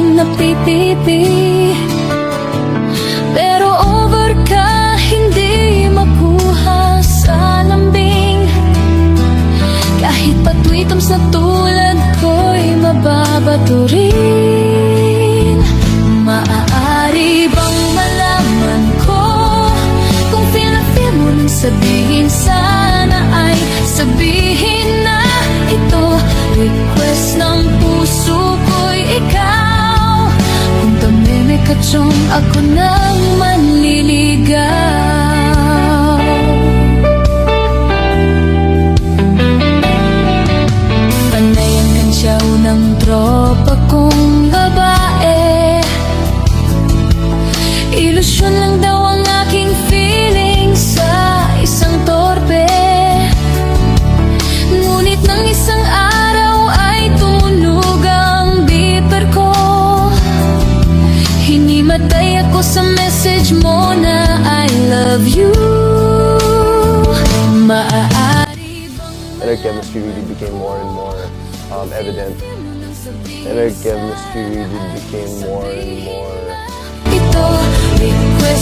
aking napipiti. Pero over ka, hindi makuha sa lambing. Kahit patwitams na tulad ko'y mababato rin. Maaari bang malaman ko kung feel na feel mo nang sabihin? Sana ay sabihin na ito. Request ng puso ko'y ikaw. Kung tamimik ka tiyong ako nang manliligaw. Panay ang kantsaw ng tropa kong babae. Ilusyon lang daw ang aking feeling sa isang torpe. Ngunit nang isang araw ay tumunog ang beeper ko. Hinimatay ako sa message mo na I love you. Maaari bang And our chemistry really became more and more evident. And our chemistry really became more and more ito? Request